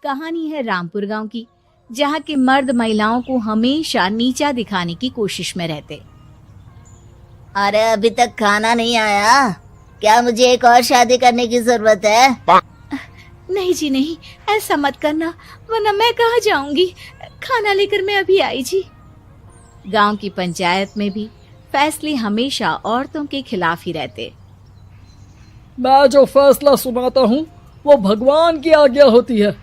कहानी है रामपुर गांव की, जहां के मर्द महिलाओं को हमेशा नीचा दिखाने की कोशिश में रहते। अरे अभी तक खाना नहीं आया, क्या मुझे एक और शादी करने की जरूरत है? नहीं जी नहीं, ऐसा मत करना, वरना मैं कहाँ जाऊंगी। खाना लेकर मैं अभी आई जी। गांव की पंचायत में भी फैसले हमेशा औरतों के खिलाफ ही रहते। मैं जो फैसला सुनाता हूँ वो भगवान की आज्ञा होती है।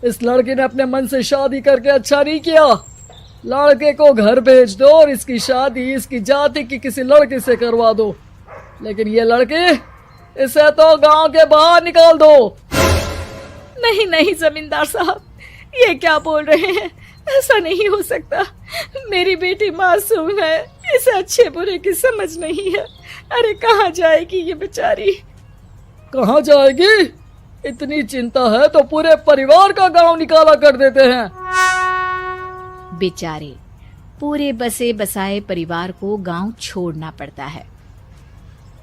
इस लड़के ने अपने मन से शादी करके अच्छा नहीं किया। लड़के को घर भेज दो और इसकी शादी इसकी जाति की किसी लड़के से करवा दो, लेकिन ये लड़के, इसे तो गांव के बाहर निकाल दो। नहीं नहीं जमींदार साहब, ये क्या बोल रहे हैं? ऐसा नहीं हो सकता। मेरी बेटी मासूम है, इसे अच्छे बुरे की समझ नहीं है। अरे कहाँ जाएगी ये बेचारी? कहाँ जाएगी? इतनी चिंता है तो पूरे परिवार का गांव निकाला कर देते हैं। बेचारे पूरे बसे बसाए परिवार को गांव छोड़ना पड़ता है।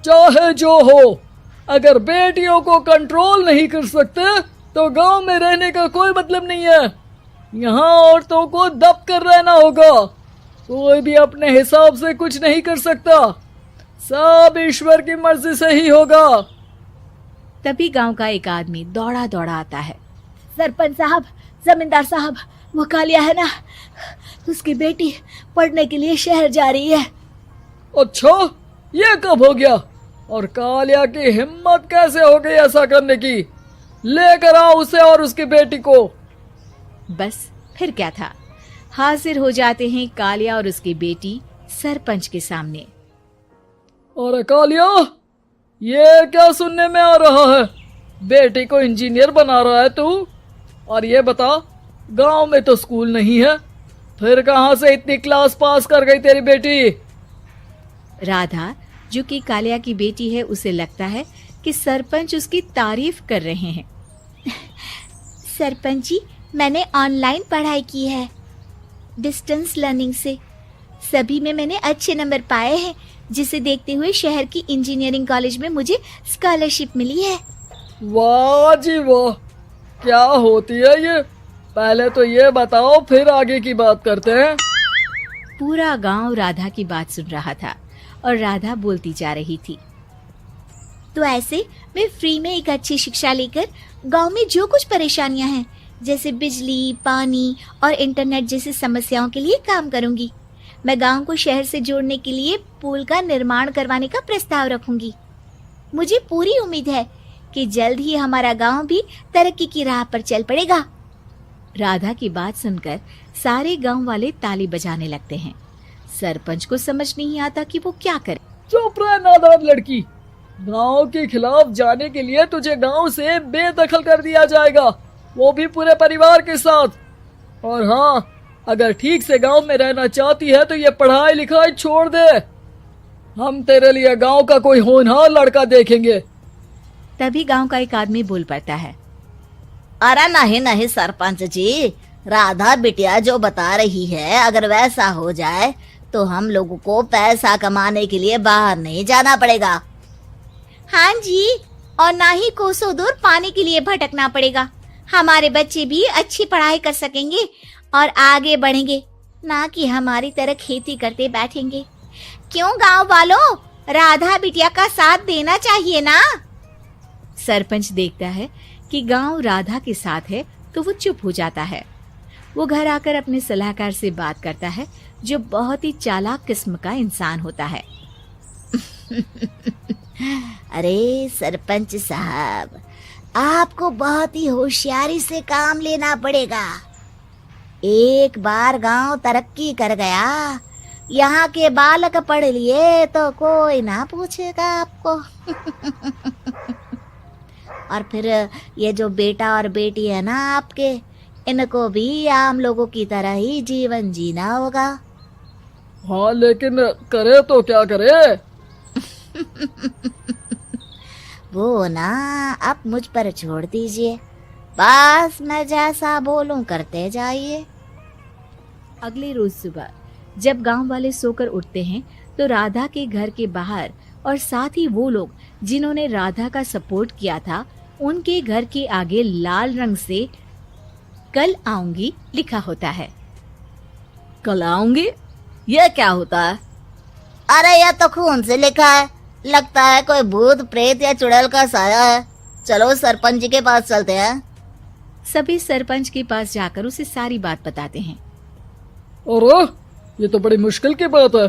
चाहे जो हो, अगर बेटियों को कंट्रोल नहीं कर सकते तो गांव में रहने का कोई मतलब नहीं है। यहाँ औरतों को दब कर रहना होगा। कोई भी अपने हिसाब से कुछ नहीं कर सकता, सब ईश्वर की मर्जी से ही होगा। तभी गांव का एक आदमी दौड़ा दौड़ा आता है। सरपंच साहब, जमींदार साहब, वो कालिया है ना, उसकी बेटी पढ़ने के लिए शहर जा रही है। अच्छा, ये कब हो गया? और कालिया की हिम्मत कैसे हो गई ऐसा करने की? लेकर आओ उसे और उसकी बेटी को। बस फिर क्या था, हाजिर हो जाते हैं कालिया और उसकी बेटी सरपंच के सामने। और कालिया, ये क्या सुनने में आ रहा है? बेटी को इंजीनियर बना रहा है तू? और ये बता, गांव में तो स्कूल नहीं है, फिर कहां से इतनी क्लास पास कर गई तेरी बेटी? राधा, जो कि कालिया की बेटी है, उसे लगता है कि सरपंच उसकी तारीफ कर रहे हैं। सरपंच जी, मैंने ऑनलाइन पढ़ाई की है, डिस्टेंस लर्निंग से। सभी में मैंने अच्छे नंबर पाए हैं, जिसे देखते हुए शहर की इंजीनियरिंग कॉलेज में मुझे स्कॉलरशिप मिली है। वाह जी वाह, क्या होती है ये? पहले तो ये बताओ, फिर आगे की बात करते हैं। पूरा गांव राधा की बात सुन रहा था और राधा बोलती जा रही थी। तो ऐसे मैं फ्री में एक अच्छी शिक्षा लेकर गांव में जो कुछ परेशानियां हैं, जैसे बिजली, पानी और इंटरनेट जैसी समस्याओं के लिए काम करूंगी। मैं गांव को शहर से जोड़ने के लिए पुल का निर्माण करवाने का प्रस्ताव रखूंगी। मुझे पूरी उम्मीद है कि जल्द ही हमारा गांव भी तरक्की की राह पर चल पड़ेगा। राधा की बात सुनकर सारे गांव वाले ताली बजाने लगते हैं। सरपंच को समझ नहीं आता कि वो क्या करे। चुप रह नादान लड़की, गांव के खिलाफ जाने के लिए तुझे गांव से बेदखल कर दिया जाएगा, वो भी पूरे परिवार के साथ। और हाँ, अगर ठीक से गांव में रहना चाहती है तो ये पढ़ाई लिखाई छोड़ दे। हम तेरे लिए गांव का कोई होनहार लड़का देखेंगे। तभी गांव का एक आदमी बोल पड़ता है। अरे नहीं नहीं सरपंच जी, राधा बिटिया जो बता रही है, अगर वैसा हो जाए तो हम लोगों को पैसा कमाने के लिए बाहर नहीं जाना पड़ेगा। हाँ जी, और ना ही कोसों दूर पानी के लिए भटकना पड़ेगा। हमारे बच्चे भी अच्छी पढ़ाई कर सकेंगे और आगे बढ़ेंगे, ना कि हमारी तरह खेती करते बैठेंगे। क्यों गांव वालों, राधा बिटिया का साथ देना चाहिए ना। सरपंच देखता है कि गांव राधा के साथ है तो वो चुप हो जाता है। वो घर आकर अपने सलाहकार से बात करता है, जो बहुत ही चालाक किस्म का इंसान होता है। अरे सरपंच साहब, आपको बहुत ही होशियारी से काम लेना पड़ेगा। एक बार गांव तरक्की कर गया, यहाँ के बालक पढ़ लिए तो कोई ना पूछेगा आपको। और फिर ये जो बेटा और बेटी है ना आपके, इनको भी आम लोगों की तरह ही जीवन जीना होगा। हाँ, लेकिन करे तो क्या करे? वो ना आप मुझ पर छोड़ दीजिए, बस मैं जैसा बोलूं करते जाइए। अगले रोज सुबह जब गांव वाले सोकर उठते हैं तो राधा के घर के बाहर और साथ ही वो लोग जिन्होंने राधा का सपोर्ट किया था, उनके घर के आगे लाल रंग से कल आऊंगी लिखा होता है। कल आऊंगी, ये क्या होता है? अरे यह तो खून से लिखा है, लगता है कोई भूत प्रेत या चुड़ैल का साया है। चलो सरपंच जी के पास चलते हैं। सभी सरपंच के पास जाकर उसे सारी बात बताते हैं। अरे ये तो बड़ी मुश्किल की बात है।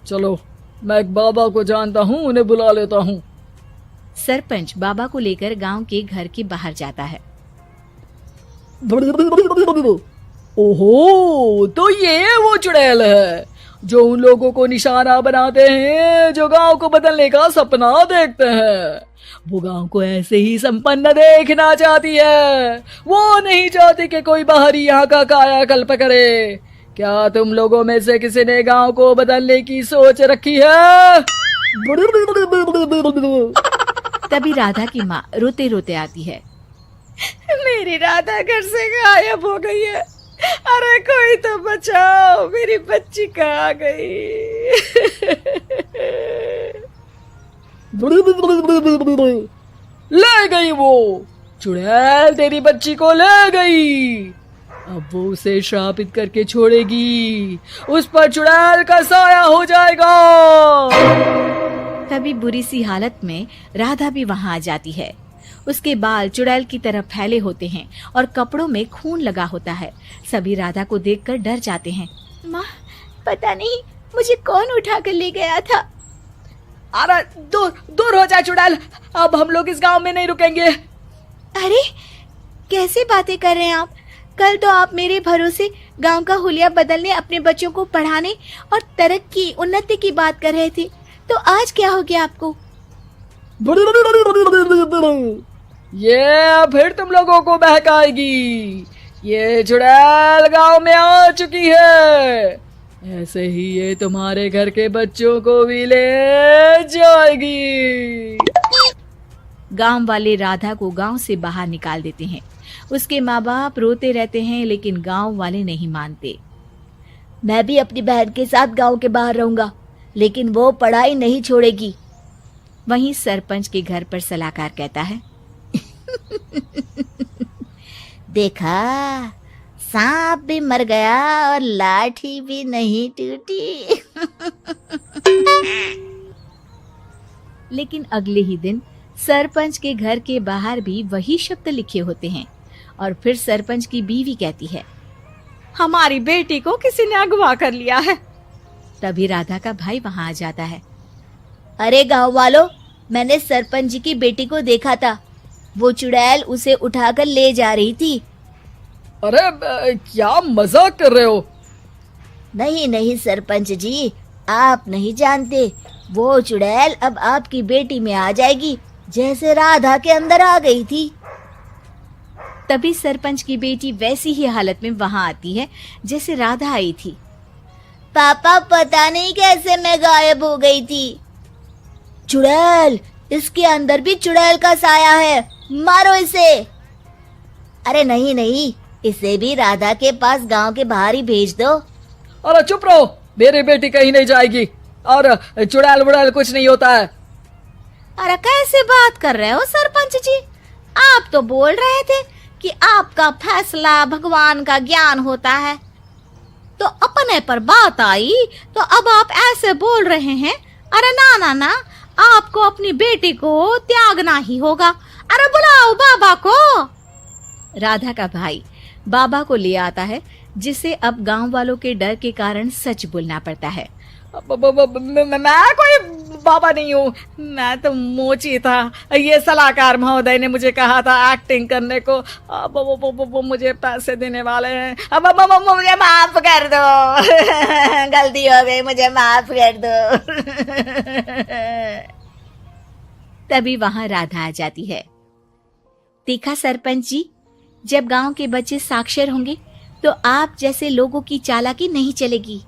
चलो मैं एक बाबा को जानता हूँ, उन्हें बुला लेता हूँ। सरपंच बाबा को लेकर गांव के घर के बाहर जाता है। ओहो, तो ये वो चुड़ैल है जो उन लोगों को निशाना बनाते हैं जो गांव को बदलने का सपना देखते हैं। वो गांव को ऐसे ही संपन्न देखना चाहती है, वो नहीं चाहती कि कोई बाहरी यहाँ का कायाकल्प करे। क्या तुम लोगों में से किसी ने गांव को बदलने की सोच रखी है? तभी राधा की माँ रोते रोते आती है। मेरी राधा घर से गायब हो गई है। अरे कोई तो बचाओ, मेरी बच्ची कहाँ गई? ले गई वो चुड़ैल, तेरी बच्ची को ले गई। अब वो उसे श्रापित करके छोड़ेगी, उस पर चुड़ैल का साया हो जाएगा। तभी बुरी सी हालत में राधा भी वहां आ जाती है। उसके बाल चुड़ैल की तरह फैले होते हैं और कपड़ों में खून लगा होता है। सभी राधा को देखकर डर जाते हैं। माँ, पता नहीं मुझे कौन उठा कर ले गया था। अरे दूर दूर हो जा चुड़ैल, अब हम लोग इस गांव में नहीं रुकेंगे। अरे कैसे बातें कर रहे हैं आप? कल तो आप मेरे भरोसे गांव का हुलिया बदलने, अपने बच्चों को पढ़ाने और तरक्की उन्नति की बात कर रहे थे, तो आज क्या हो गया आपको? ये फिर तुम लोगों को बहकाएगी। ये चुड़ैल गांव में आ चुकी है, ऐसे ही ये तुम्हारे घर के बच्चों को भी ले जाएगी। गांव वाले राधा को गांव से बाहर निकाल देते हैं। उसके माँ बाप रोते रहते हैं, लेकिन गांव वाले नहीं मानते। मैं भी अपनी बहन के साथ गांव के बाहर रहूंगा, लेकिन वो पढ़ाई नहीं छोड़ेगी। वहीं सरपंच के घर पर सलाहकार कहता है। देखा, सांप भी मर गया और लाठी भी नहीं टूटी। लेकिन अगले ही दिन सरपंच के घर के बाहर भी वही शब्द लिखे होते हैं। और फिर सरपंच की बीवी कहती है, हमारी बेटी को किसी ने अगवा कर लिया है। तभी राधा का भाई वहां आ जाता है। अरे गांव वालों, मैंने सरपंच जी की बेटी को देखा था। वो चुड़ैल उसे उठाकर ले जा रही थी। अरे क्या मजाक कर रहे हो? नहीं नहीं सरपंच जी, आप नहीं जानते। वो चुड़ैल अब आपकी बेटी में आ जाएगी, जैसे राधा के अंदर आ गई थी। तभी सरपंच की बेटी वैसी ही हालत में वहां आती है जैसे राधा आई थी। पापा, पता नहीं कैसे मैं गायब हो गई थी। चुड़ैल, इसके अंदर भी चुड़ैल का साया है, मारो इसे। अरे नहीं नहीं, इसे भी राधा के पास गांव के बाहर ही भेज दो। अरे चुप रहो, मेरी बेटी कहीं नहीं जाएगी और चुड़ैल बुड़ैल कुछ नहीं होता है। अरे कैसे बात कर रहे हो सरपंच जी? आप तो बोल रहे थे कि आपका फैसला भगवान का ज्ञान होता है, तो अपने पर बात आई तो अब आप ऐसे बोल रहे हैं। अरे ना ना ना, आपको अपनी बेटी को त्यागना ही होगा। अरे बुलाओ बाबा को। राधा का भाई बाबा को ले आता है, जिसे अब गांव वालों के डर के कारण सच बोलना पड़ता है। मैं कोई बाबा नहीं हूँ, मैं तो मोची था। ये सलाहकार महोदय ने मुझे कहा था एक्टिंग करने को। अब वो मुझे पैसे देने वाले हैं। अब मुझे माफ कर दो। गलती हो गई, मुझे माफ कर दो। तभी वहां राधा आ जाती है। देखा सरपंच जी, जब गांव के बच्चे साक्षर होंगे तो आप जैसे लोगों की चालाकी नहीं चलेगी।